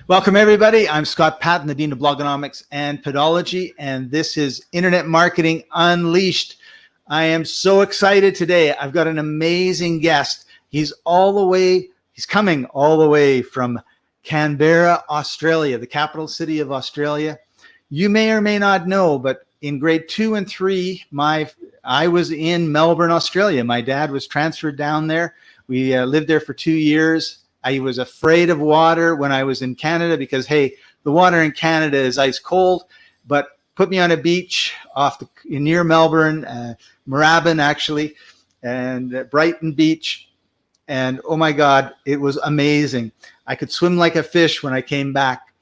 Welcome, everybody. I'm Scott Paton, the Dean of Blogonomics and Podology, and this is Internet Marketing Unleashed. I am so excited today. I've got an amazing guest. He's coming all the way from Canberra, Australia, the capital city of Australia. You may or may not know, but in grade 2 and 3, I was in Melbourne, Australia. My dad was transferred down there. We lived there for 2 years. I was afraid of water when I was in Canada because, hey, the water in Canada is ice cold, but put me on a beach near Melbourne, Moorabbin actually, and Brighton Beach. And oh my God, it was amazing. I could swim like a fish when I came back.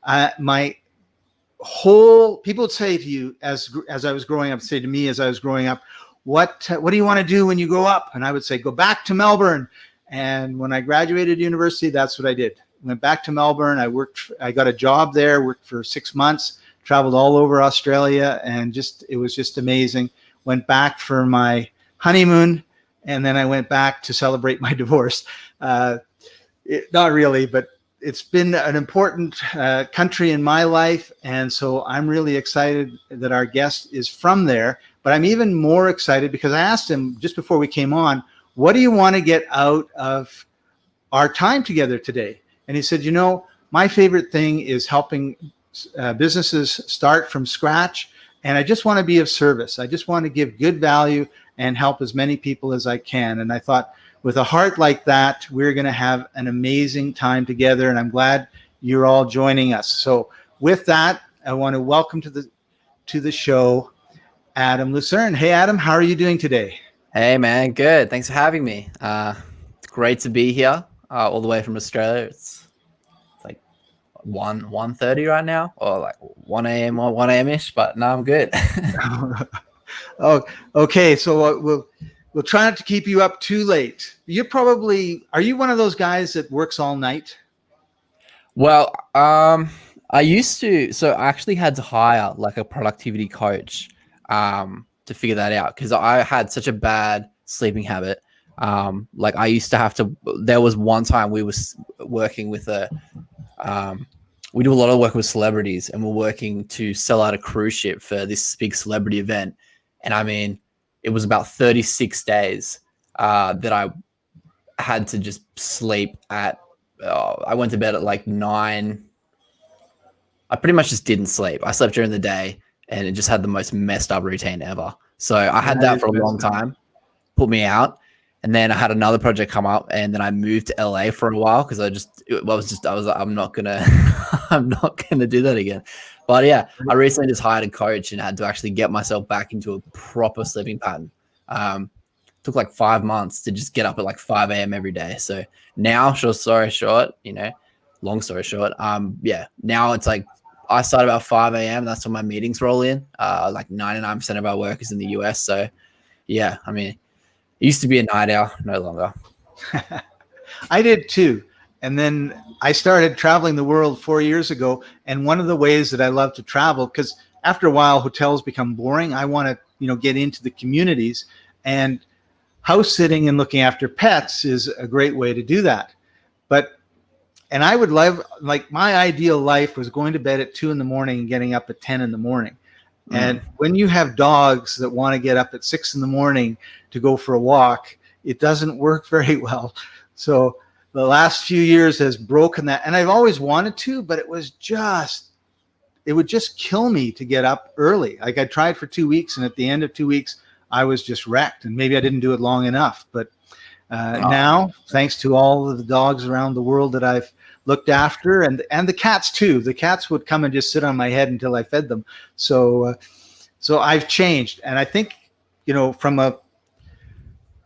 People would say to you as I was growing up, say to me as I was growing up, what do you want to do when you grow up? And I would say, go back to Melbourne. And when I graduated university, that's what I did. Went back to Melbourne. I got a job there, worked for 6 months, traveled all over Australia, and it was just amazing. Went back for my honeymoon, and then I went back to celebrate my divorce. Not really, but it's been an important country in my life, and so I'm really excited that our guest is from there. But I'm even more excited because I asked him just before we came on, what do you want to get out of our time together today? And he said, my favorite thing is helping businesses start from scratch. And I just want to be of service. I just want to give good value and help as many people as I can. And I thought with a heart like that, we're going to have an amazing time together. And I'm glad you're all joining us. So with that, I want to welcome to the show, Adam Lucerne. Hey, Adam, how are you doing today? Hey man, good. Thanks for having me. It's great to be here, all the way from Australia. It's like 1:30 right now, or like 1 a.m. or 1 a.m.-ish, but no, I'm good. Oh, okay. So we'll try not to keep you up too late. Are you one of those guys that works all night? Well, I used to, so I actually had to hire like a productivity coach, to figure that out because I had such a bad sleeping habit. Like I used to have to, there was one time we was working with we do a lot of work with celebrities and we're working to sell out a cruise ship for this big celebrity event. And I mean, it was about 36 days that I had to just sleep at, I went to bed at like 9. I pretty much just didn't sleep. I slept during the day. And it just had the most messed up routine ever. So I had that for a long time, put me out. And then I had another project come up and then I moved to LA for a while because I was like, I'm not going to do that again. But yeah, I recently just hired a coach and had to actually get myself back into a proper sleeping pattern. Took like 5 months to just get up at like 5 a.m. every day. So now, long story short, now it's like, I start about 5 a.m. That's when my meetings roll in. Like 99% of our work is in the US. So yeah, I mean, it used to be a night owl, no longer. I did too. And then I started traveling the world 4 years ago. And one of the ways that I love to travel, because after a while, hotels become boring. I want to, get into the communities, and house sitting and looking after pets is a great way to do that. And I would love, like my ideal life was going to bed at 2 a.m. and getting up at 10 a.m. And when you have dogs that want to get up at 6 a.m. to go for a walk, it doesn't work very well. So the last few years has broken that. And I've always wanted to, but it would just kill me to get up early. Like I tried for 2 weeks, and at the end of 2 weeks, I was just wrecked. And maybe I didn't do it long enough. But now, thanks to all of the dogs around the world that I've looked after, and the cats too. The cats would come and just sit on my head until I fed them. So I've changed, and I think from a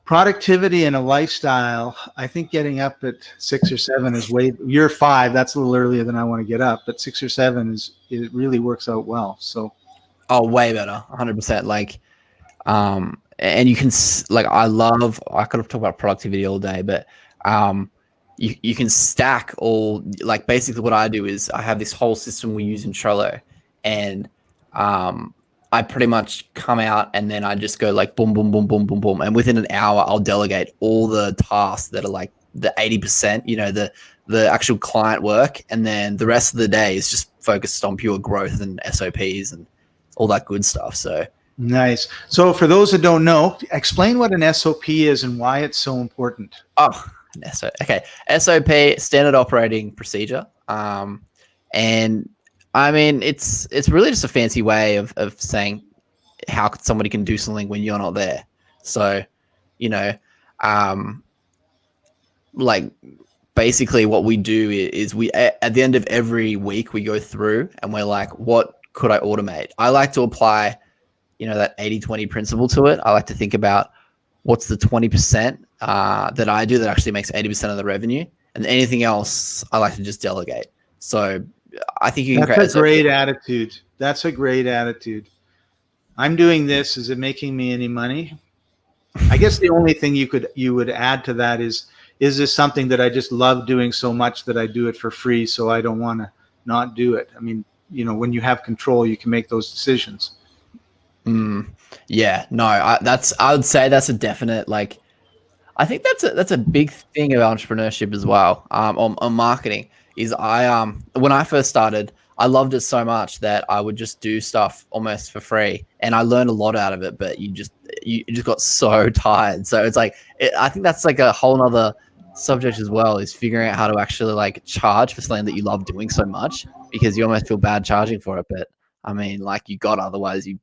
productivity and a lifestyle, I think getting up at 6 or 7 is you're 5. That's a little earlier than I want to get up, but 6 or 7 it really works out well. So, way better, 100%. Like, and you can I could have talked about productivity all day, but you can stack all, like basically what I do is I have this whole system we use in Trello, and I pretty much come out and then I just go like boom, boom, boom, boom, boom, boom. And within an hour, I'll delegate all the tasks that are like the 80%, the actual client work, and then the rest of the day is just focused on pure growth and SOPs and all that good stuff. So nice. So for those that don't know, explain what an SOP is and why it's so important. Okay. SOP, standard operating procedure. And I mean, it's really just a fancy way of saying how somebody can do something when you're not there. So, like basically what we do is we, at the end of every week, we go through and we're like, what could I automate? I like to apply, that 80-20 principle to it. I like to think about what's the 20% that I do that actually makes 80% of the revenue, and anything else I like to just delegate. So I think you can. That's a great attitude. That's a great attitude. I'm doing this. Is it making me any money? I guess the only thing you would add to that is this something that I just love doing so much that I do it for free, so I don't want to not do it. I mean, when you have control, you can make those decisions. Yeah, no, I would say that's a definite, like, I think that's a big thing of entrepreneurship as well. On marketing is when I first started, I loved it so much that I would just do stuff almost for free, and I learned a lot out of it. But you just got so tired. So it's like I think that's like a whole nother subject as well, is figuring out how to actually like charge for something that you love doing so much, because you almost feel bad charging for it. But I mean, like, otherwise you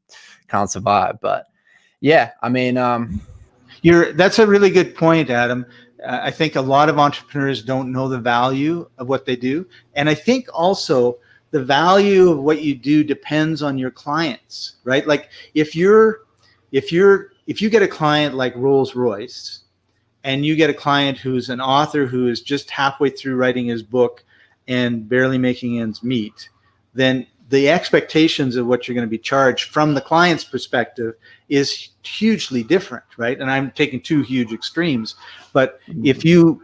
can't survive. But yeah, I mean, that's a really good point, Adam. I think a lot of entrepreneurs don't know the value of what they do, and I think also the value of what you do depends on your clients, right? Like if you get a client like Rolls-Royce, and you get a client who's an author who is just halfway through writing his book and barely making ends meet, then the expectations of what you're going to be charged from the client's perspective is hugely different, right? And I'm taking two huge extremes, but if you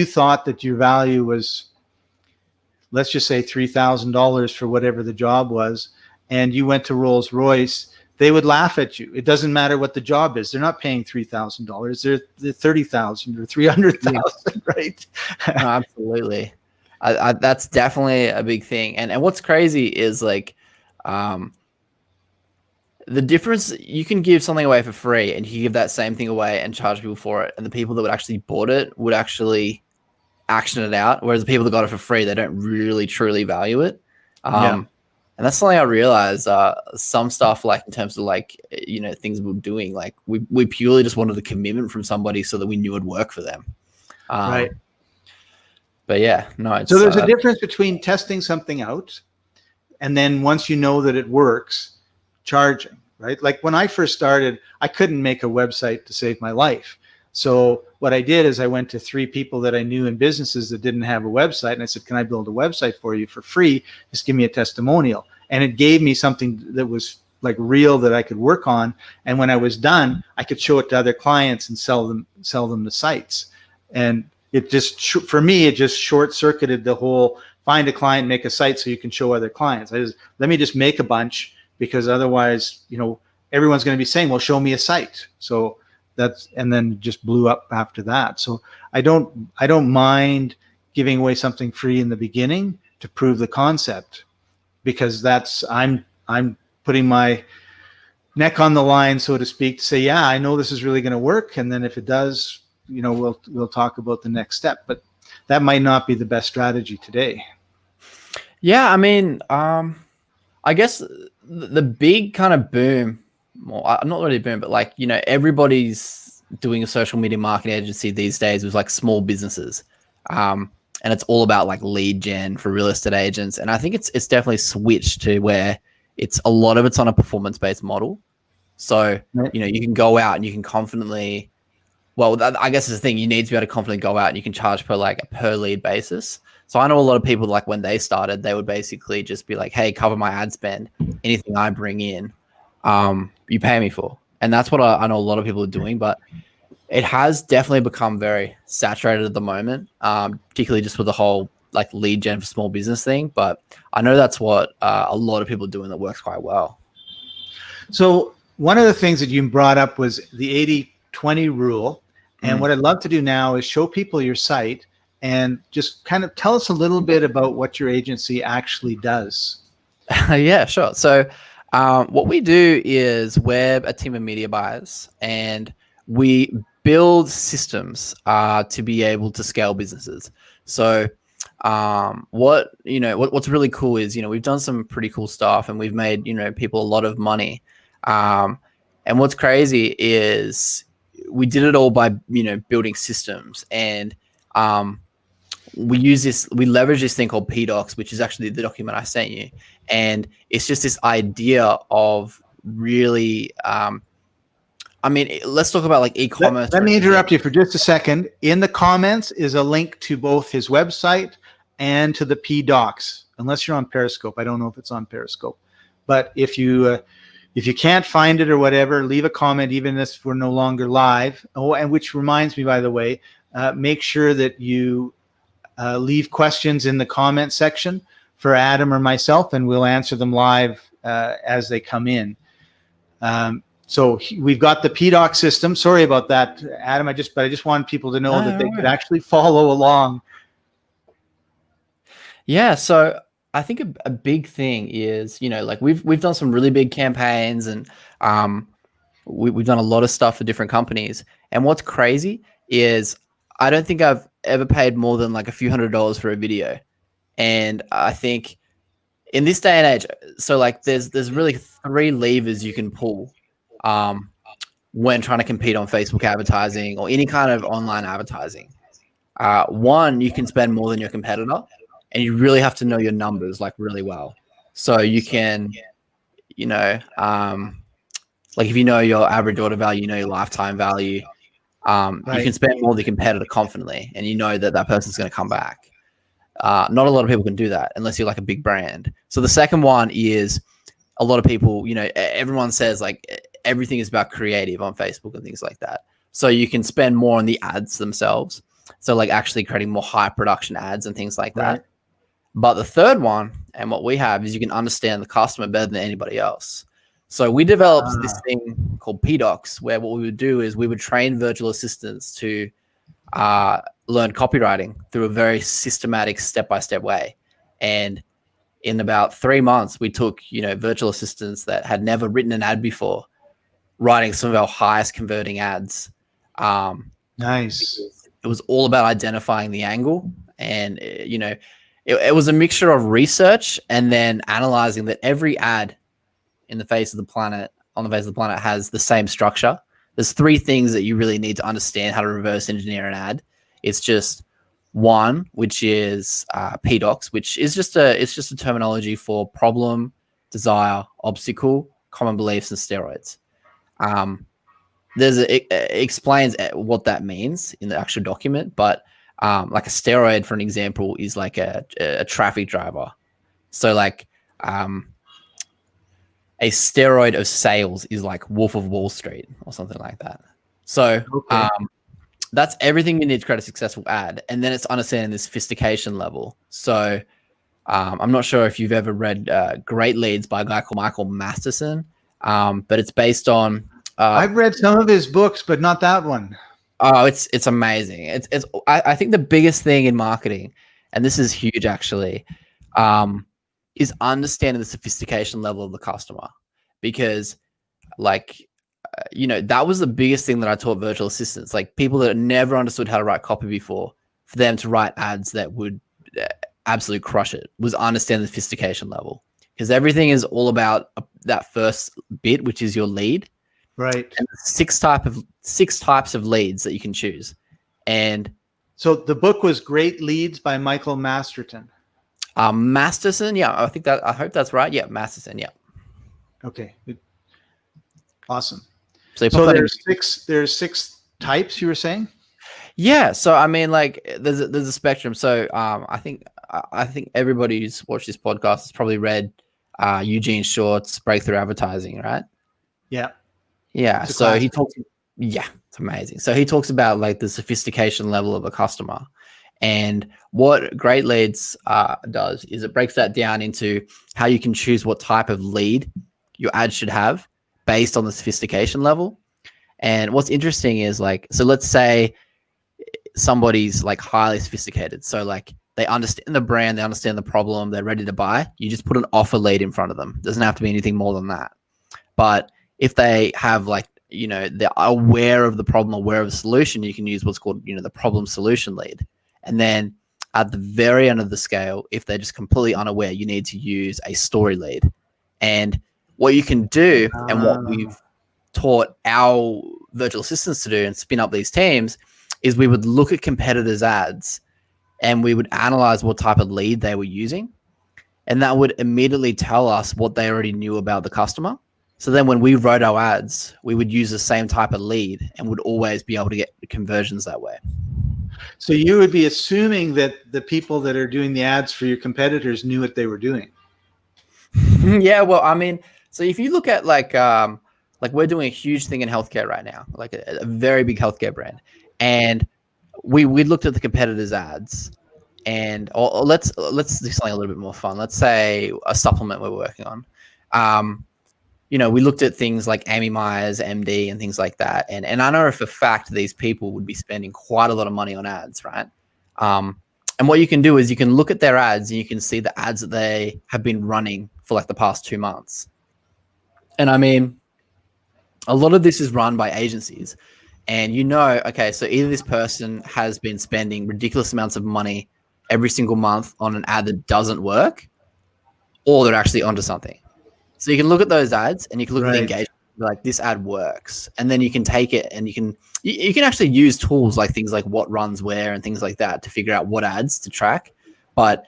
thought that your value was, let's just say $3,000 for whatever the job was, and you went to Rolls-Royce, they would laugh at you. It doesn't matter what the job is. They're not paying $3,000. They're $30,000 or $300,000, right? No, absolutely. That's definitely a big thing. And what's crazy is like, the difference, you can give something away for free and you give that same thing away and charge people for it. And the people that would actually bought it would actually action it out. Whereas the people that got it for free, they don't really truly value it. And that's something I realized, some stuff, like in terms of like, things we're doing, like we purely just wanted a commitment from somebody so that we knew it'd work for them. Right. But yeah, no. So there's a difference between testing something out and then once you know that it works, charging, right? Like when I first started, I couldn't make a website to save my life. So what I did is I went to 3 people that I knew in businesses that didn't have a website. And I said, can I build a website for you for free? Just give me a testimonial. And it gave me something that was like real that I could work on. And when I was done, I could show it to other clients and sell them the sites. And it just, for me, it just short circuited the whole find a client, make a site so you can show other clients. Let me just make a bunch, because otherwise, everyone's going to be saying, well, show me a site. So and then just blew up after that. So I don't mind giving away something free in the beginning to prove the concept, because I'm putting my neck on the line, so to speak, to say, yeah, I know this is really going to work. And then if it does, we'll talk about the next step, but that might not be the best strategy today. Yeah. I mean, I guess the big kind of boom, well, not really boom, but like, everybody's doing a social media marketing agency these days with like small businesses. And it's all about like lead gen for real estate agents. And I think it's definitely switched to where it's a lot of it's on a performance-based model. So, right. You can go out and you can confidently, I guess it's the thing, you need to be able to confidently go out and you can charge per lead basis. So I know a lot of people, like when they started, they would basically just be like, hey, cover my ad spend, anything I bring in, you pay me for. And that's what I know a lot of people are doing, but it has definitely become very saturated at the moment, particularly just with the whole like lead gen for small business thing. But I know that's what a lot of people are doing that works quite well. So one of the things that you brought up was the 80-20 rule. And what I'd love to do now is show people your site and just kind of tell us a little bit about what your agency actually does. Yeah, sure. So what we do is we're a team of media buyers, and we build systems to be able to scale businesses. So what's really cool is, we've done some pretty cool stuff, and we've made, people a lot of money. And what's crazy is we did it all by, building systems, and we leverage this thing called Pdox, which is actually the document I sent you. And it's just this idea of really, let's talk about like e-commerce. Let me interrupt you for just a second. In the comments is a link to both his website and to the Pdox, unless you're on Periscope. I don't know if it's on Periscope, but if you can't find it or whatever, leave a comment, even if we're no longer live. Oh, and which reminds me, by the way, make sure that you leave questions in the comment section for Adam or myself, and we'll answer them live as they come in. So we've got the Pdox system. Sorry about that, Adam. I just want people to know that they could actually follow along. Yeah. So I think a big thing is, like we've done some really big campaigns, and we've done a lot of stuff for different companies. And what's crazy is I don't think I've ever paid more than like a few $100s for a video. And I think in this day and age, so like there's really 3 levers you can pull when trying to compete on Facebook advertising or any kind of online advertising. One, you can spend more than your competitor, and you really have to know your numbers like really well. So you can, like if you know your average order value, your lifetime value, you can spend more than the competitor confidently, and that person's going to come back. Not a lot of people can do that unless you're like a big brand. So the second one is a lot of people, everyone says like everything is about creative on Facebook and things like that. So you can spend more on the ads themselves. So like actually creating more high production ads and things like that. Right. But the third one, and what we have, is you can understand the customer better than anybody else. So we developed this thing called Pdox, where what we would do is we would train virtual assistants to learn copywriting through a very systematic step-by-step way. And in about 3 months, we took, virtual assistants that had never written an ad before, writing some of our highest converting ads. Nice. It was all about identifying the angle, and it was a mixture of research and then analyzing that every ad on the face of the planet has the same structure. There's 3 things that you really need to understand how to reverse engineer an ad. It's just one, which is Pdox, which is just a terminology for problem, desire, obstacle, common beliefs, and steroids. It explains what that means in the actual document, but like a steroid, for an example, is like a traffic driver. So like a steroid of sales is like Wolf of Wall Street or something like that. So that's everything you need to create a successful ad. And then it's understanding the sophistication level. So I'm not sure if you've ever read Great Leads by a guy called Michael Masterson, but it's based on... I've read some of his books, but not that one. Oh, it's amazing. I think the biggest thing in marketing, and this is huge actually, is understanding the sophistication level of the customer. Because that was the biggest thing that I taught virtual assistants, like people that never understood how to write copy before, for them to write ads that would absolutely crush it, was understand the sophistication level. Because everything is all about that first bit, which is your lead. Right. And 6 types of leads that you can choose. And so the book was Great Leads by Michael Masterton. Masterson, yeah, I hope that's right. Yeah, Masterson, yeah. Okay. Awesome. So there's 6 types, you were saying? Yeah. So I mean, like there's a spectrum. So I think everybody who's watched this podcast has probably read Eugene Short's Breakthrough Advertising, right? Yeah. Yeah. So he talks. Yeah, it's amazing. So he talks about like the sophistication level of a customer, and what Great Leads does is it breaks that down into how you can choose what type of lead your ad should have based on the sophistication level. And what's interesting is like, so let's say somebody's like highly sophisticated. So like they understand the brand, they understand the problem, they're ready to buy. You just put an offer lead in front of them. Doesn't have to be anything more than that. But if they have like, you know, they're aware of the problem, aware of the solution, you can use what's called, you know, the problem solution lead. And then at the very end of the scale, if they're just completely unaware, you need to use a story lead. And what you can do, and what we've taught our virtual assistants to do and spin up these teams, is we would look at competitors' ads and we would analyze what type of lead they were using. And that would immediately tell us what they already knew about the customer. So then when we wrote our ads, we would use the same type of lead and would always be able to get conversions that way. So you would be assuming that the people that are doing the ads for your competitors knew what they were doing. Yeah, well, I mean, so if you look at like we're doing a huge thing in healthcare right now, like a very big healthcare brand, and we looked at the competitors' ads, and or let's do something a little bit more fun. Let's say a supplement we're working on. You know, we looked at things like Amy Myers, MD, and things like that, and I know for a fact these people would be spending quite a lot of money on ads, right? And what you can do is you can look at their ads and you can see the ads that they have been running for like the past 2 months. And I mean, a lot of this is run by agencies. And you know, okay, so either this person has been spending ridiculous amounts of money every single month on an ad that doesn't work, or they're actually onto something. So you can look at those ads and you can look at the engagement, like this ad works. And then you can take it and you can actually use tools like things like what runs where and things like that to figure out what ads to track. But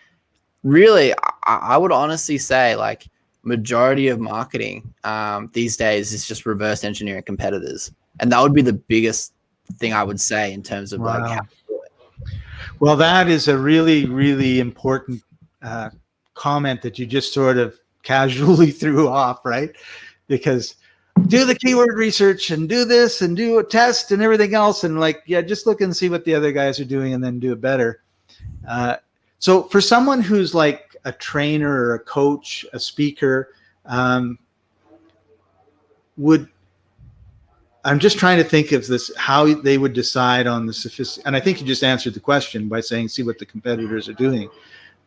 really, I would honestly say like majority of marketing these days is just reverse engineering competitors. And that would be the biggest thing I would say in terms of like how to do it. Well, that is a really, really important comment that you just sort of casually threw off, right? Because do the keyword research and do this and do a test and everything else. And like, yeah, just look and see what the other guys are doing and then do it better. So for someone who's like a trainer or a coach, a speaker, I'm just trying to think of this, how they would decide on the sophistication. And I think you just answered the question by saying, see what the competitors are doing,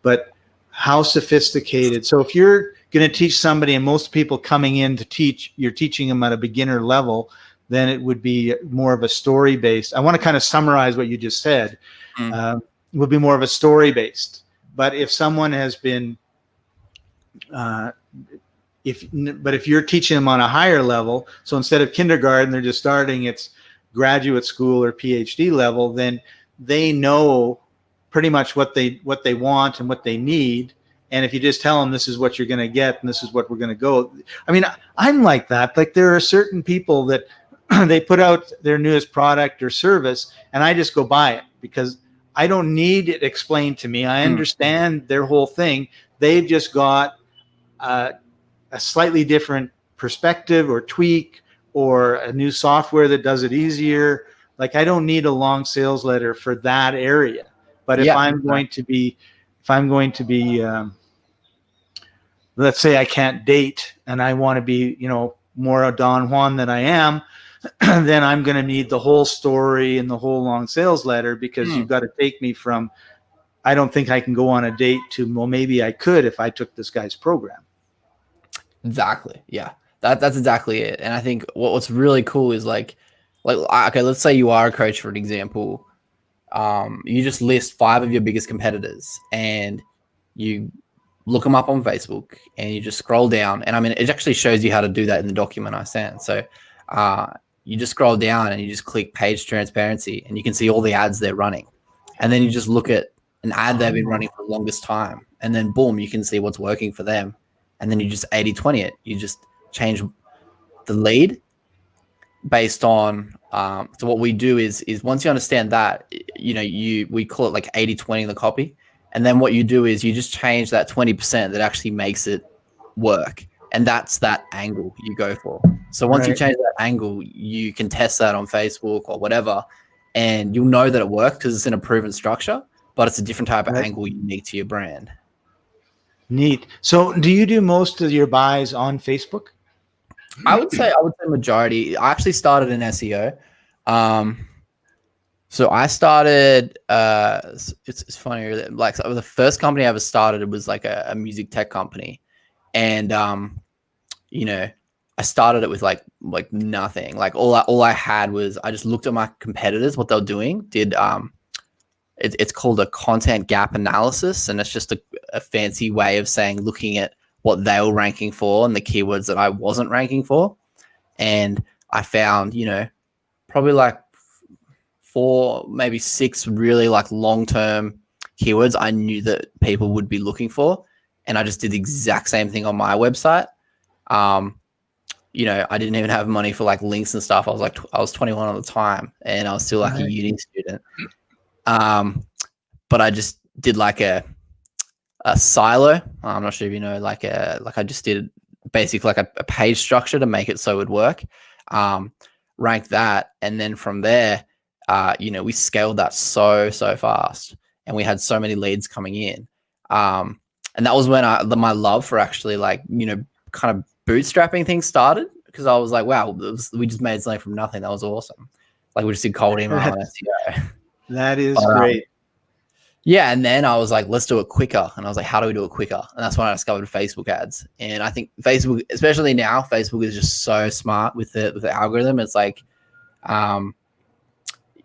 but how sophisticated. So if you're going to teach somebody, and most people coming in to teach, you're teaching them at a beginner level, then it would be more of a story based. I want to kind of summarize what you just said. It would be more of a story based. But if someone has been, if you're teaching them on a higher level, so instead of kindergarten, they're just starting, it's graduate school or PhD level, then they know pretty much what they want and what they need. And if you just tell them this is what you're going to get and this is what we're going to go. I mean, I'm like that. Like there are certain people that they put out their newest product or service and I just go buy it because I don't need it explained to me. I understand their whole thing. They've just got a slightly different perspective or tweak or a new software that does it easier. Like I don't need a long sales letter for that area. But if I'm going to be, let's say I can't date and I want to be, more a Don Juan than I am, then I'm going to need the whole story and the whole long sales letter because you've got to take me from, I don't think I can go on a date to, well, maybe I could if I took this guy's program. Exactly. Yeah, that's exactly it. And I think what's really cool is like, okay, let's say you are a coach, for an example. You just list 5 of your biggest competitors and you look them up on Facebook and you just scroll down. And I mean, it actually shows you how to do that in the document I sent. So you just scroll down and you just click page transparency and you can see all the ads they're running. And then you just look at an ad they've been running for the longest time. And then boom, you can see what's working for them. And then you just 80-20 it. You just change the lead based on so what we do is once you understand that, we call it like 80-20 in the copy. And then what you do is you just change that 20% that actually makes it work. And that's that angle you go for. So once you change that angle, you can test that on Facebook or whatever, and you'll know that it works because it's in a proven structure, but it's a different type of angle unique to your brand. Neat. So do you do most of your buys on Facebook? I would say majority. I actually started in SEO. So I started. It's funny. Like so the first company I ever started, it was like a music tech company, and you know, I started it with like nothing. Like all I had was I just looked at my competitors, what they were doing. It's called a content gap analysis, and it's just a fancy way of saying looking at what they were ranking for and the keywords that I wasn't ranking for. And I found, probably like 4, maybe 6 really like long-term keywords I knew that people would be looking for. And I just did the exact same thing on my website. I didn't even have money for like links and stuff. I was 21 at the time, and I was still like a uni student. But I just did like a silo. I'm not sure if you know, like I just did basically like a page structure to make it so it would work. Ranked that, and then from there, we scaled that so fast, and we had so many leads coming in. And that was when my love for actually kind of bootstrapping things started, because I was like, wow, we just made something from nothing. That was awesome. Like we just did cold email and SEO. That is great. Yeah, and then I was like, let's do it quicker. And I was like, how do we do it quicker? And that's when I discovered Facebook ads. And I think Facebook, especially now, Facebook is just so smart with the algorithm. It's like,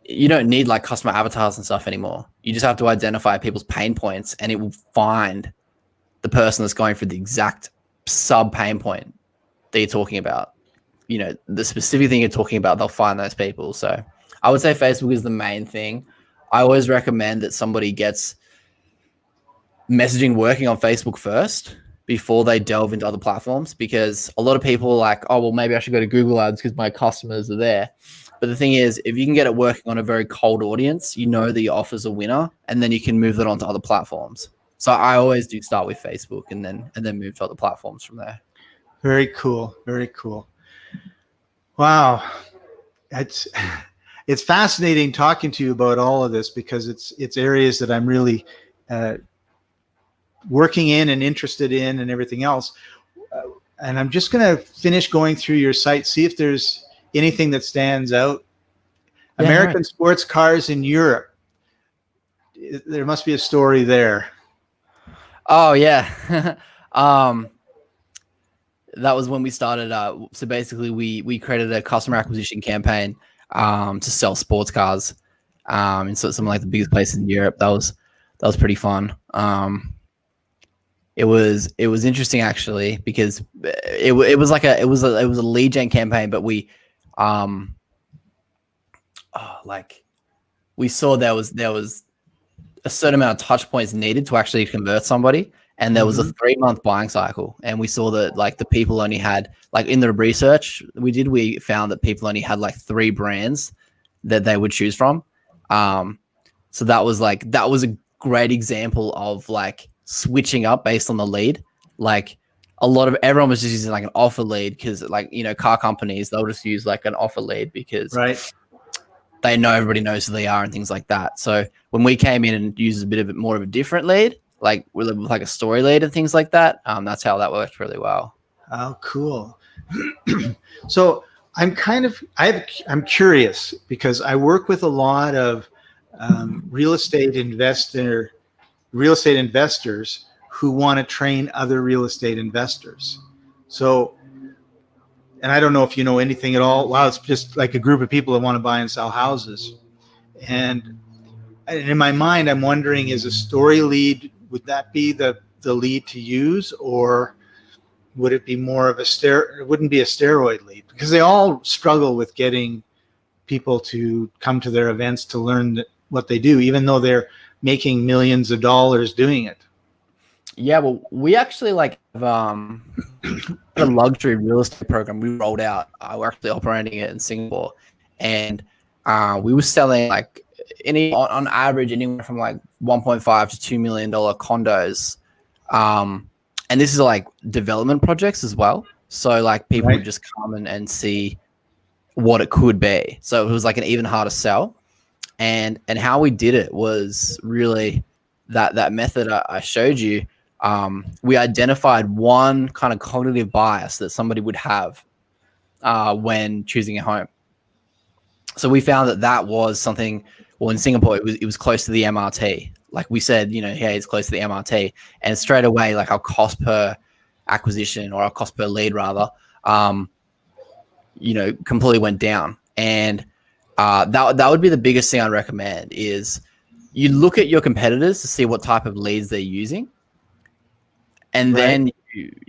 you don't need like customer avatars and stuff anymore. You just have to identify people's pain points, and it will find the person that's going for the exact sub pain point that you're talking about. The specific thing you're talking about, they'll find those people. So I would say Facebook is the main thing. I always recommend that somebody gets messaging working on Facebook first before they delve into other platforms, because a lot of people are like, oh, well, maybe I should go to Google Ads because my customers are there. But the thing is, if you can get it working on a very cold audience, you know that your offer's a winner, and then you can move that onto other platforms. So I always do start with Facebook and then move to other platforms from there. Very cool. Very cool. Wow. It's fascinating talking to you about all of this, because it's areas that I'm really working in and interested in and everything else. And I'm just going to finish going through your site, see if there's anything that stands out. Yeah, American sports cars in Europe. There must be a story there. Oh, yeah. That was when we started. So basically, we created a customer acquisition campaign to sell sports cars in some like the biggest places in Europe. That was pretty fun. It was interesting actually, because it was a lead gen campaign, but we we saw there was a certain amount of touch points needed to actually convert somebody. And there was a 3-month buying cycle. And we saw that like the people only had, like in the research we found that people only had like 3 brands that they would choose from. So that was a great example of like switching up based on the lead. Like everyone was just using like an offer lead, because like, car companies, they'll just use like an offer lead because they know everybody knows who they are and things like that. So when we came in and used a bit more of a different lead, like with like a story lead and things like that, that's how that worked really well. Oh, cool. So I'm curious, because I work with a lot of real estate investors who want to train other real estate investors. So, and I don't know if you know anything at all. Wow, it's just like a group of people that want to buy and sell houses. And in my mind, I'm wondering, is a story lead, would that be the lead to use, or would it be more of it wouldn't be a steroid lead? Because they all struggle with getting people to come to their events to learn what they do, even though they're making millions of dollars doing it. Yeah, well, we actually have a luxury real estate program we rolled out. We're actually operating it in Singapore, and we were selling like on average anywhere from like $1.5 to $2 million condos, and this is like development projects as well. So like people would just come and see what it could be. So it was like an even harder sell, and how we did it was really that method I showed you. We identified one kind of cognitive bias that somebody would have, when choosing a home. So we found that was something. Well, in Singapore, it was close to the MRT. Like we said, hey, it's close to the MRT, and straight away, like our cost per acquisition, or our cost per lead rather, completely went down. And that would be the biggest thing I'd recommend is you look at your competitors to see what type of leads they're using, and then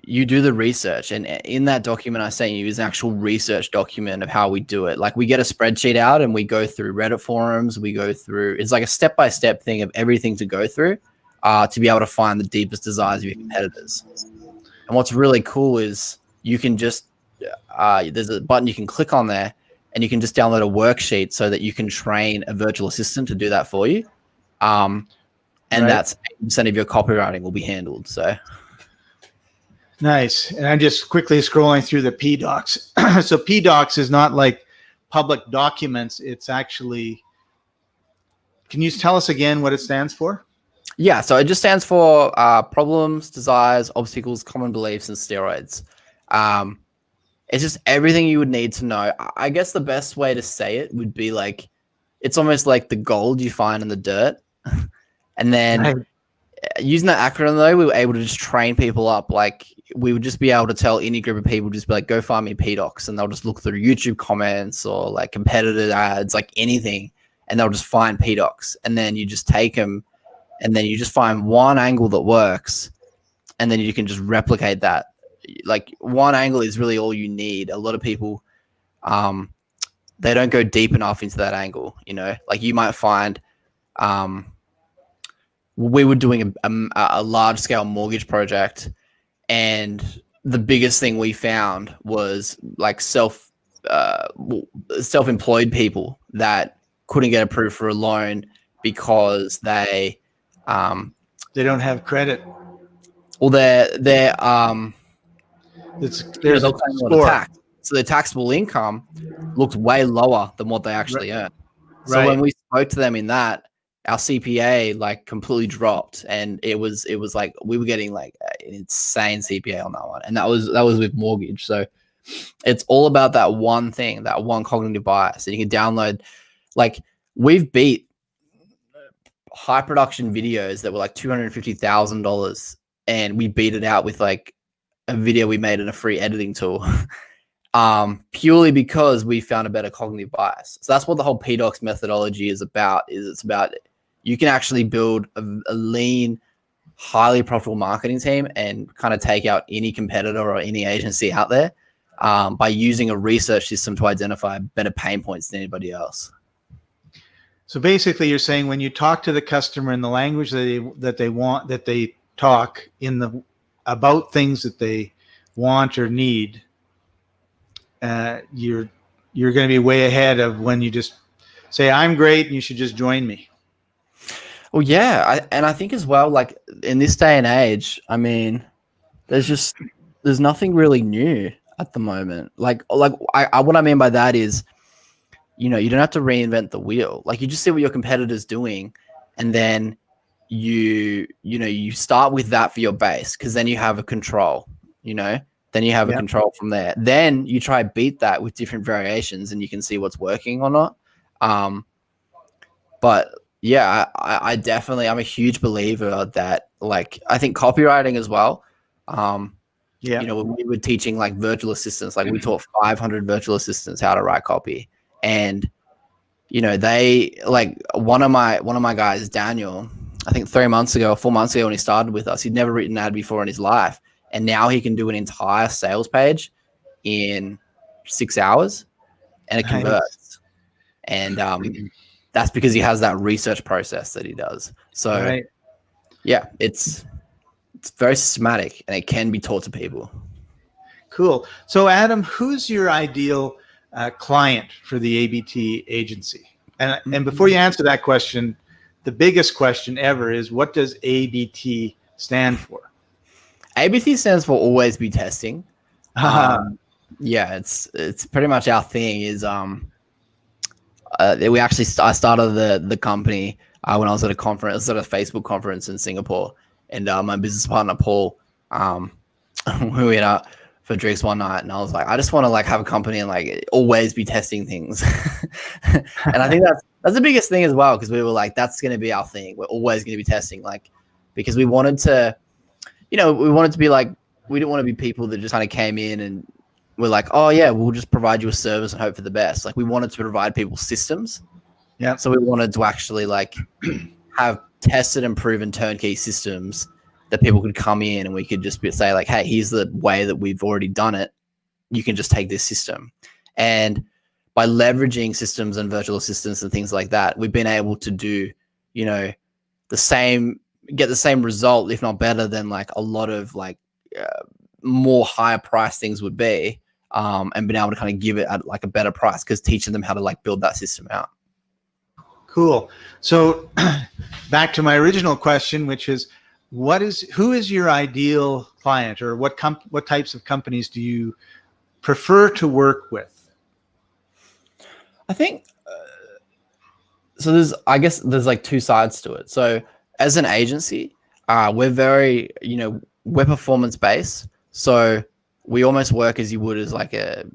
you do the research. And in that document I sent you is an actual research document of how we do it. Like we get a spreadsheet out and we go through Reddit forums. We go through, it's like a step-by-step thing of everything to go through to be able to find the deepest desires of your competitors. And what's really cool is you can just, there's a button you can click on there and you can just download a worksheet so that you can train a virtual assistant to do that for you. And that's 80% of your copywriting will be handled. So nice. And I'm just quickly scrolling through the Pdox. So Pdox is not like public documents. It's actually, can you tell us again what it stands for? Yeah, so it just stands for problems, desires, obstacles, common beliefs, and steroids. It's just everything you would need to know. I guess the best way to say it would be like, it's almost like the gold you find in the dirt. And then using that acronym though, we were able to just train people up. Like we would just be able to tell any group of people, just be like, go find me Pdox, and they'll just look through YouTube comments or like competitor ads, like anything, and they'll just find Pdox. And then you just take them, and then you just find one angle that works, and then you can just replicate that. Like one angle is really all you need. A lot of people, they don't go deep enough into that angle. Like you might find, we were doing a large scale mortgage project, and the biggest thing we found was like self-employed people that couldn't get approved for a loan because they don't have credit. Well, there's a score. tax. So their taxable income looked way lower than what they actually earn. So when we spoke to them in that, our CPA like completely dropped, and it was like we were getting like an insane CPA on that one, and that was with mortgage. So it's all about that one thing, that one cognitive bias, and you can download. Like we've beat high production videos that were like $250,000, and we beat it out with like a video we made in a free editing tool. Purely because we found a better cognitive bias. So that's what the whole Pdox methodology is about. It's about you can actually build a lean, highly profitable marketing team and kind of take out any competitor or any agency out there by using a research system to identify better pain points than anybody else. So basically, you're saying when you talk to the customer in the language that they want, that they talk in about things that they want or need, you're going to be way ahead of when you just say, I'm great and you should just join me. Well, yeah. I think as well, like in this day and age, I mean, there's nothing really new at the moment. Like what I mean by that is, you don't have to reinvent the wheel. Like you just see what your competitor's doing, and then you start with that for your base, because then you have a control, then you have a control from there. Then you try to beat that with different variations, and you can see what's working or not. But yeah, I definitely, I'm a huge believer that, like, I think copywriting as well. When we were teaching like virtual assistants, like we taught 500 virtual assistants how to write copy. And, they like one of my guys, Daniel, I think 4 months ago when he started with us, he'd never written an ad before in his life. And now he can do an entire sales page in 6 hours, and it converts. And that's because he has that research process that he does. So yeah, it's very systematic, and it can be taught to people. Cool. So Adam, who's your ideal client for the ABT agency? And before you answer that question, the biggest question ever is, what does ABT stand for? ABT stands for always be testing. Yeah, it's pretty much our thing. Is I started the company when I was at a conference, at a Facebook conference in Singapore, and my business partner Paul, for drinks one night, and I was like, I just want to like have a company and like always be testing things. And I think that's the biggest thing as well, because we were like, that's going to be our thing. We're always going to be testing, like, because we wanted to, we wanted to be like, we didn't want to be people that just kind of came in and we're like, oh yeah, we'll just provide you a service and hope for the best. Like we wanted to provide people systems. Yeah. So we wanted to actually like have tested and proven turnkey systems that people could come in and we could just say like, hey, here's the way that we've already done it. You can just take this system. And by leveraging systems and virtual assistants and things like that, we've been able to do, get the same result, if not better than like a lot of like more higher price things would be, and been able to kind of give it at like a better price because teaching them how to like build that system out. Cool. So back to my original question, which is, who is your ideal client, or what types of companies do you prefer to work with? I think so. There's like two sides to it. So as an agency, we're very, we're performance based. So we almost work as you would as like a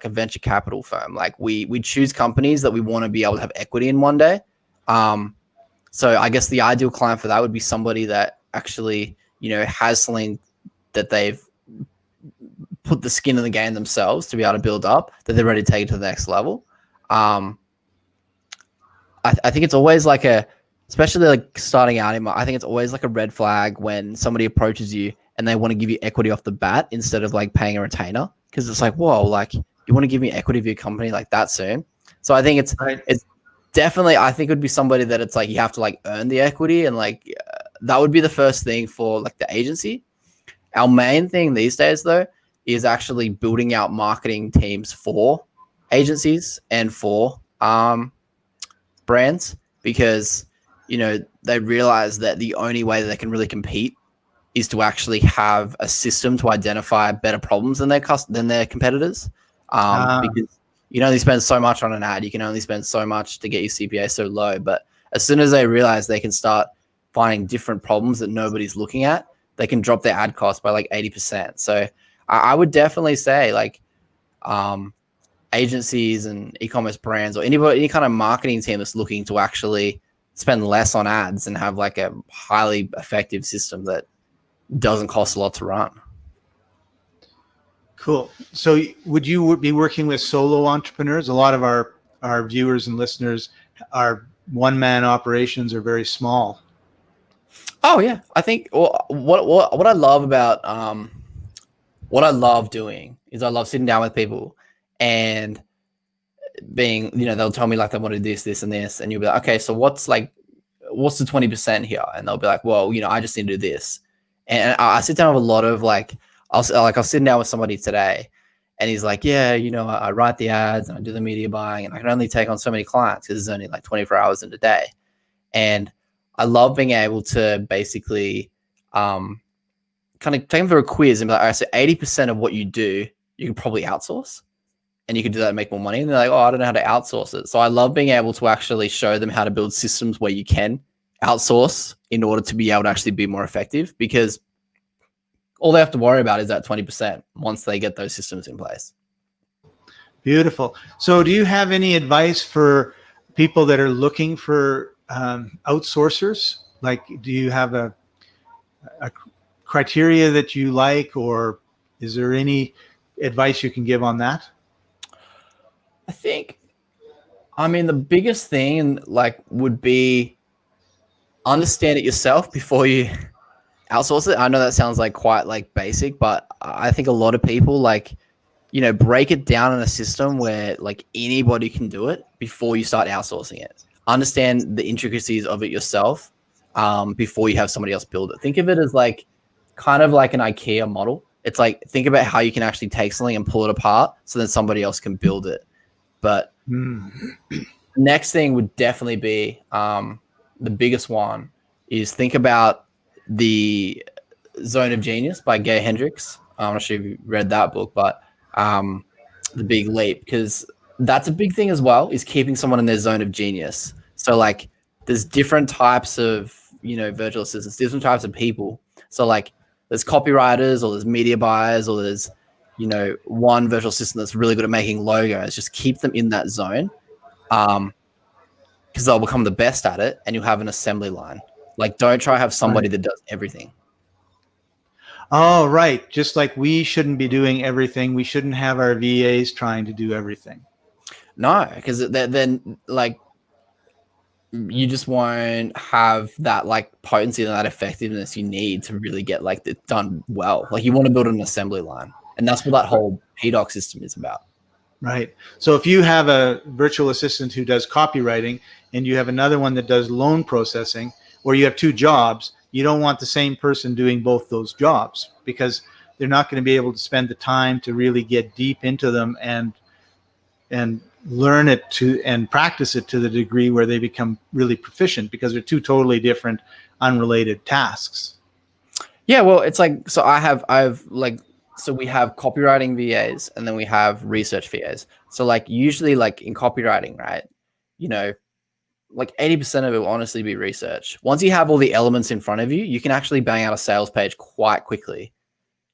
venture capital firm. Like we choose companies that we want to be able to have equity in one day. So I guess the ideal client for that would be somebody that actually, has something that they've put the skin in the game themselves to be able to build up, that they're ready to take it to the next level. I think it's always like especially like starting out, I think it's always like a red flag when somebody approaches you and they want to give you equity off the bat instead of like paying a retainer. Cause it's like, whoa, like you want to give me equity of your company like that soon? So I think it's definitely, I think it would be somebody that it's like, you have to like earn the equity, and like, that would be the first thing for like the agency. Our main thing these days though, is actually building out marketing teams for agencies and for, brands, because, they realize that the only way that they can really compete is to actually have a system to identify better problems than their competitors. Because you can only spend so much on an ad. You can only spend so much to get your CPA so low. But as soon as they realize they can start finding different problems that nobody's looking at, they can drop their ad cost by like 80%. So I would definitely say like agencies and e-commerce brands, or any kind of marketing team that's looking to actually spend less on ads and have like a highly effective system that doesn't cost a lot to run. Cool. So would you be working with solo entrepreneurs? A lot of our viewers and listeners are one-man operations, or very small. Oh yeah. I think what I love about what I love doing is I love sitting down with people and being, they'll tell me like they want to do this and this, and you'll be like, okay, so what's the 20% here? And they'll be like, well, I just need to do this. And I sit down with a lot of like, I'll sit down with somebody today and he's like, yeah, I write the ads and I do the media buying, and I can only take on so many clients because there's only like 24 hours in a day. And I love being able to basically kind of take them through a quiz and be like, all right, so 80% of what you do, you can probably outsource, and you can do that and make more money. And they're like, oh, I don't know how to outsource it. So I love being able to actually show them how to build systems where you can outsource in order to be able to actually be more effective, because all they have to worry about is that 20% once they get those systems in place. Beautiful. So do you have any advice for people that are looking for outsourcers? Like, do you have a criteria that you like, or is there any advice you can give on that? I think, the biggest thing like would be understand it yourself before you outsource it. I know that sounds like quite like basic, but I think a lot of people like, break it down in a system where like anybody can do it before you start outsourcing it. Understand the intricacies of it yourself before you have somebody else build it. Think of it as like kind of like an IKEA model. It's like, think about how you can actually take something and pull it apart so then somebody else can build it. But next thing would definitely be the biggest one is think about the Zone of Genius by Gay Hendricks. I'm not sure if you read that book, but The Big Leap, because that's a big thing as well, is keeping someone in their zone of genius. So like there's different types of, virtual assistants, different types of people. So like there's copywriters, or there's media buyers, or there's, one virtual assistant that's really good at making logos. Just keep them in that zone, because they'll become the best at it, and you'll have an assembly line. Like, don't try to have somebody that does everything. Oh, right. Just like we shouldn't be doing everything. We shouldn't have our VAs trying to do everything. No, because then like you just won't have that like potency and that effectiveness you need to really get like it done well. Like, you want to build an assembly line, and that's what that whole Pdox system is about. Right. So if you have a virtual assistant who does copywriting and you have another one that does loan processing, or you have two jobs, you don't want the same person doing both those jobs, because they're not going to be able to spend the time to really get deep into them and learn it and practice it to the degree where they become really proficient, because they're two totally different, unrelated tasks. Yeah, well, it's like, so so we have copywriting VAs, and then we have research VAs. So like usually like in copywriting, right, like 80% of it will honestly be research. Once you have all the elements in front of you, you can actually bang out a sales page quite quickly,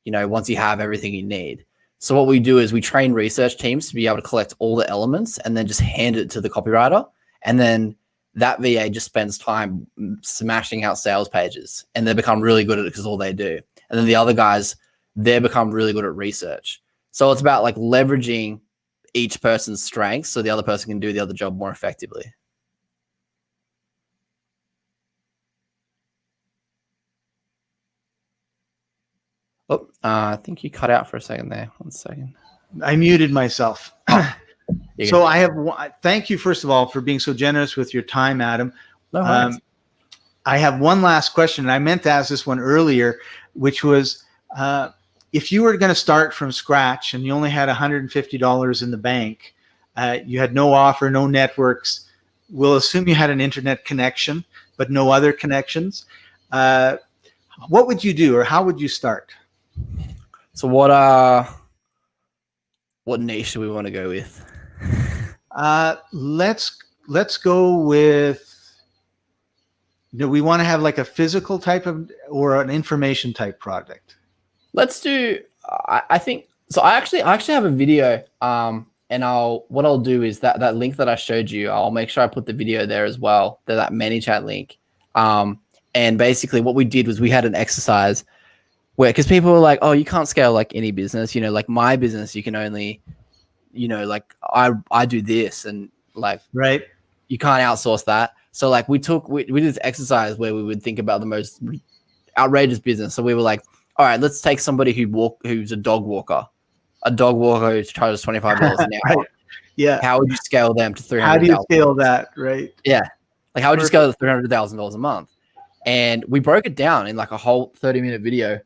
once you have everything you need. So what we do is we train research teams to be able to collect all the elements and then just hand it to the copywriter. And then that VA just spends time smashing out sales pages, and they become really good at it because all they do. And then the other guys, they become really good at research. So it's about like leveraging each person's strengths so the other person can do the other job more effectively. Oh, I think you cut out for a second there. 1 second. I muted myself. So thank you, first of all, for being so generous with your time, Adam. No worries. I have one last question, and I meant to ask this one earlier, which was, if you were going to start from scratch and you only had $150 in the bank, you had no offer, no networks, we'll assume you had an internet connection, but no other connections. What would you do, or how would you start? So what niche do we want to go with? Let's go with, we want to have like a physical type of, or an information type product. Let's do, I think, so I actually have a video, and what I'll do is that link that I showed you, I'll make sure I put the video there as well, that ManyChat link. And basically what we did was we had an exercise where, because people were like, oh, you can't scale like any business, like my business, you can only, like I do this, and like, right, you can't outsource that. So like we did this exercise where we would think about the most outrageous business. So we were like, all right, let's take somebody who's a dog walker who charges $25 an hour. Right. Yeah. How would you scale them to $300,000? How do you scale that? Right. Yeah. Like, how would you scale to $300,000 a month? And we broke it down in like a whole 30-minute video.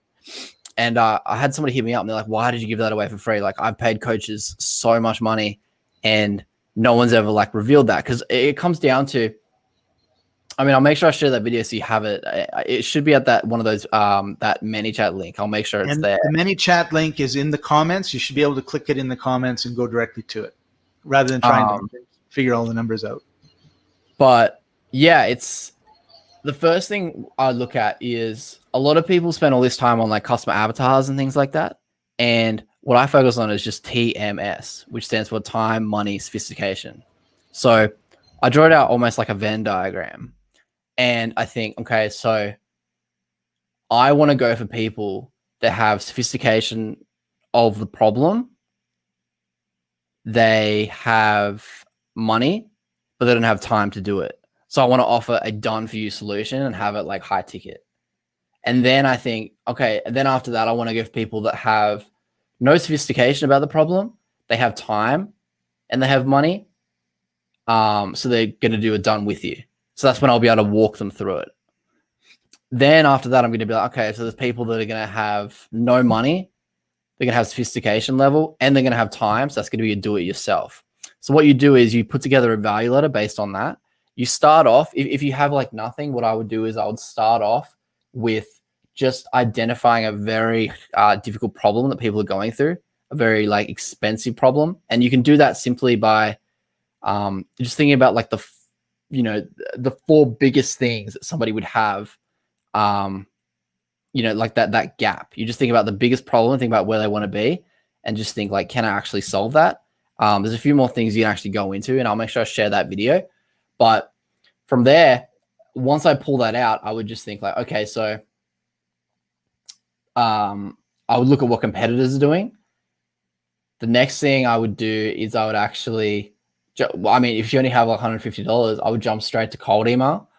And I had somebody hit me up, and they're like, why did you give that away for free? Like, I've paid coaches so much money, and no one's ever like revealed that. Because it comes down to, I mean, I'll make sure I share that video so you have it. It should be at that one of those that ManyChat link. I'll make sure it's there. The ManyChat link is in the comments. You should be able to click it in the comments and go directly to it, rather than trying to figure all the numbers out. But yeah, it's the first thing I look at is a lot of people spend all this time on like customer avatars and things like that. And what I focus on is just TMS, which stands for time, money, sophistication. So I draw it out almost like a Venn diagram. And I think, okay, so I want to go for people that have sophistication of the problem. They have money, but they don't have time to do it. So I want to offer a done for you solution and have it like high ticket. And then I think, okay, and then after that, I want to give people that have no sophistication about the problem. They have time and they have money. So they're going to do it done with you. So that's when I'll be able to walk them through it. Then after that, I'm going to be like, okay, so there's people that are going to have no money. They're going to have sophistication level, and they're going to have time. So that's going to be a do it yourself. So what you do is you put together a value ladder based on that. You start off, if you have like nothing, what I would do is I would start off with just identifying a very difficult problem that people are going through, a very like expensive problem. And you can do that simply by just thinking about like the 4 biggest things that somebody would have, like that gap. You just think about the biggest problem, think about where they want to be, and just think like, can I actually solve that? There's a few more things you can actually go into, and I'll make sure I share that video. But from there, once I pull that out, I would just think like, okay, so I would look at what competitors are doing. The next thing I would do is I would actually, I mean, if you only have like $150, I would jump straight to cold email.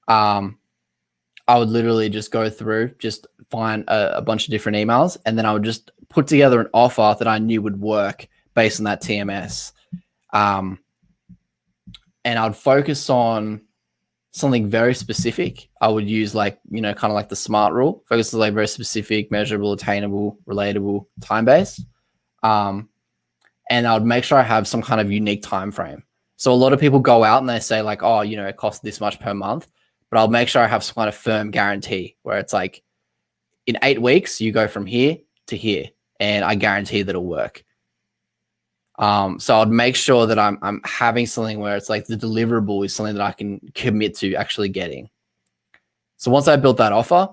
I would literally just go through, just find a bunch of different emails, and then I would just put together an offer that I knew would work based on that TMS. And I'd focus on something very specific. I would use like, kind of like the SMART rule, focus on like very specific, measurable, attainable, relatable, time-based. And I would make sure I have some kind of unique time frame. So a lot of people go out and they say like, oh, it costs this much per month, but I'll make sure I have some kind of firm guarantee where it's like in 8 weeks, you go from here to here, and I guarantee that it'll work. So I'd make sure that I'm having something where it's like the deliverable is something that I can commit to actually getting. So once I built that offer,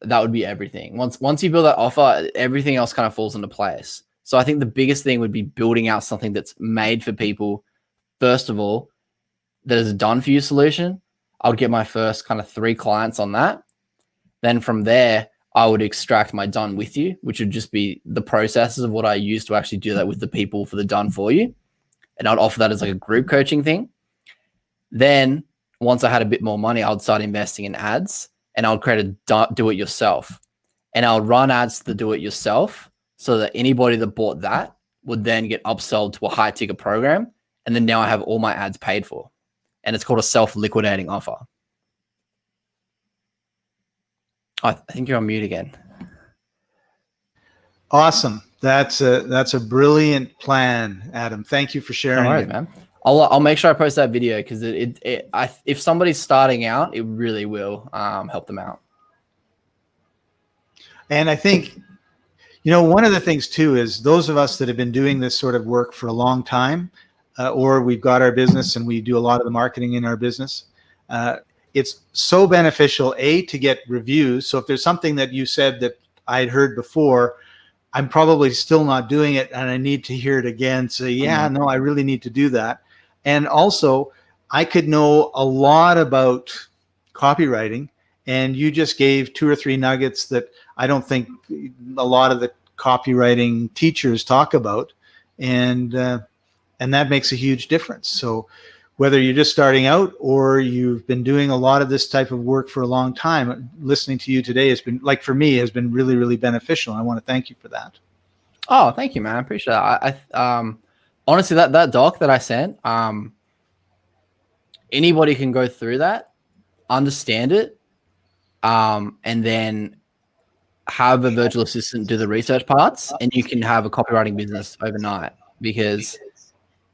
that would be everything. Once you build that offer, everything else kind of falls into place. So I think the biggest thing would be building out something that's made for people. First of all, that is a done for you solution. I would get my first kind of 3 clients on that. Then from there, I would extract my done with you, which would just be the processes of what I use to actually do that with the people for the done for you. And I'd offer that as like a group coaching thing. Then once I had a bit more money, I would start investing in ads, and I would create a do it yourself. And I would run ads to the do it yourself so that anybody that bought that would then get upsold to a high ticket program. And then now I have all my ads paid for. And it's called a self-liquidating offer. I think you're on mute again. Awesome. That's a brilliant plan, Adam. Thank you for sharing. No worries, it. Man. I'll make sure I post that video because if somebody's starting out, it really will help them out. And I think, one of the things too is those of us that have been doing this sort of work for a long time, or we've got our business and we do a lot of the marketing in our business. It's so beneficial, to get reviews. So if there's something that you said that I'd heard before, I'm probably still not doing it and I need to hear it again. So no, I really need to do that. And also I could know a lot about copywriting, and you just gave 2 or 3 nuggets that I don't think a lot of the copywriting teachers talk about. And that makes a huge difference. So whether you're just starting out or you've been doing a lot of this type of work for a long time, listening to you today has been, like for me, has been really, really beneficial. I want to thank you for that. Oh, thank you, man. I appreciate that. I honestly, that doc that I sent, anybody can go through that, understand it, and then have a virtual assistant do the research parts, and you can have a copywriting business overnight. Because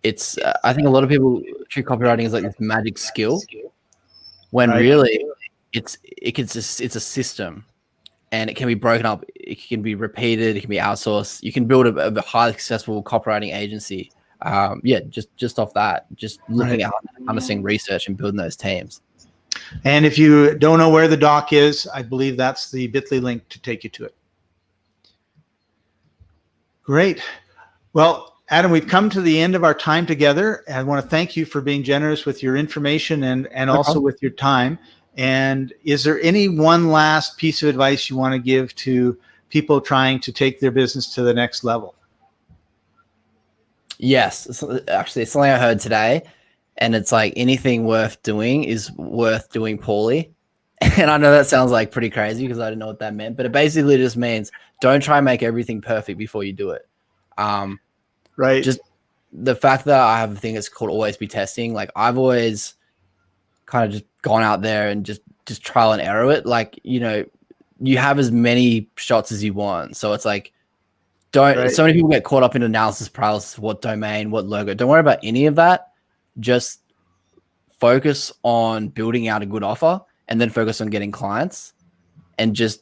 it's, I think a lot of people treat copywriting as like this magic skill, when really it's a system, and it can be broken up. It can be repeated. It can be outsourced. You can build a highly successful copywriting agency. Just off that, just looking at understanding research and building those teams. And if you don't know where the doc is, I believe that's the bit.ly link to take you to it. Great. Well, Adam, we've come to the end of our time together. I want to thank you for being generous with your information and also with your time. And is there any one last piece of advice you want to give to people trying to take their business to the next level? Yes, actually, it's something I heard today, and it's like anything worth doing is worth doing poorly. And I know that sounds like pretty crazy because I didn't know what that meant, but it basically just means don't try and make everything perfect before you do it. Right. Just the fact that I have a thing that's called always be testing. Like I've always kind of just gone out there and just trial and error it. Like, you have as many shots as you want. So it's like, so many people get caught up in analysis paralysis, what domain, what logo. Don't worry about any of that. Just focus on building out a good offer, and then focus on getting clients, and just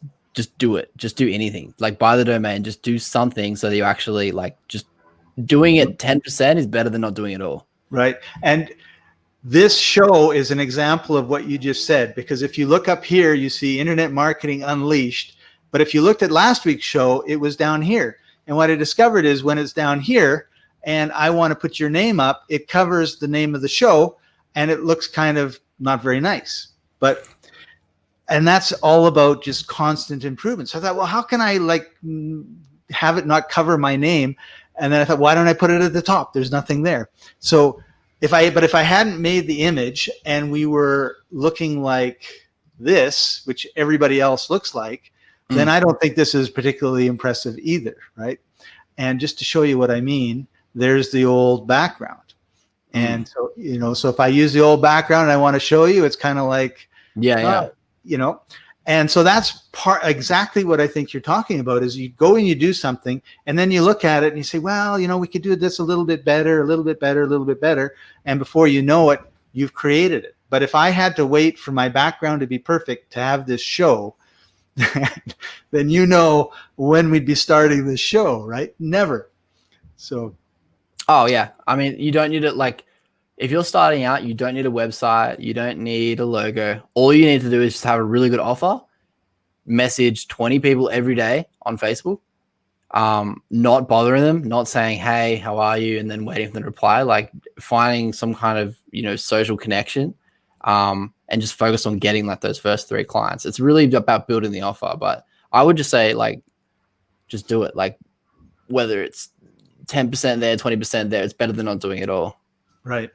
do it. Just do anything. Like buy the domain, just do something so that you actually just doing it 10% is better than not doing it all. Right. And this show is an example of what you just said, because if you look up here, you see Internet Marketing Unleashed. But if you looked at last week's show, it was down here. And what I discovered is when it's down here and I want to put your name up, it covers the name of the show and it looks kind of not very nice. And that's all about just constant improvement. So I thought, well, how can I have it not cover my name? And then I thought, why don't I put it at the top? There's nothing there. So if I hadn't made the image and we were looking like this, which everybody else looks like, then I don't think this is particularly impressive either, right? And just to show you what I mean, there's the old background. And so, so if I use the old background and I want to show you, it's kind of like, and so that's exactly what I think you're talking about is you go and you do something and then you look at it and you say, well, we could do this a little bit better, a little bit better, a little bit better. And before you know it, you've created it. But if I had to wait for my background to be perfect to have this show, then when we'd be starting this show, right? Never. So. Oh yeah. I mean, you don't need it. Like if you're starting out, you don't need a website. You don't need a logo. All you need to do is just have a really good offer, message 20 people every day on Facebook, not bothering them, not saying, hey, how are you? And then waiting for them to reply, like finding some kind of, social connection, and just focus on getting those first 3 clients. It's really about building the offer, but I would just say just do it. Like whether it's 10% there, 20% there, it's better than not doing it all. Right.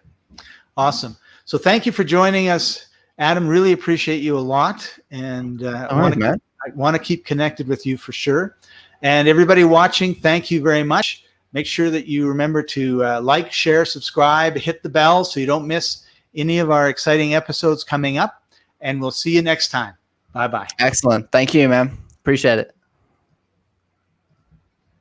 Awesome. So thank you for joining us, Adam. Really appreciate you a lot. And I want to keep connected with you for sure. And everybody watching, thank you very much. Make sure that you remember to like, share, subscribe, hit the bell so you don't miss any of our exciting episodes coming up. And we'll see you next time. Bye-bye. Excellent. Thank you, man. Appreciate it.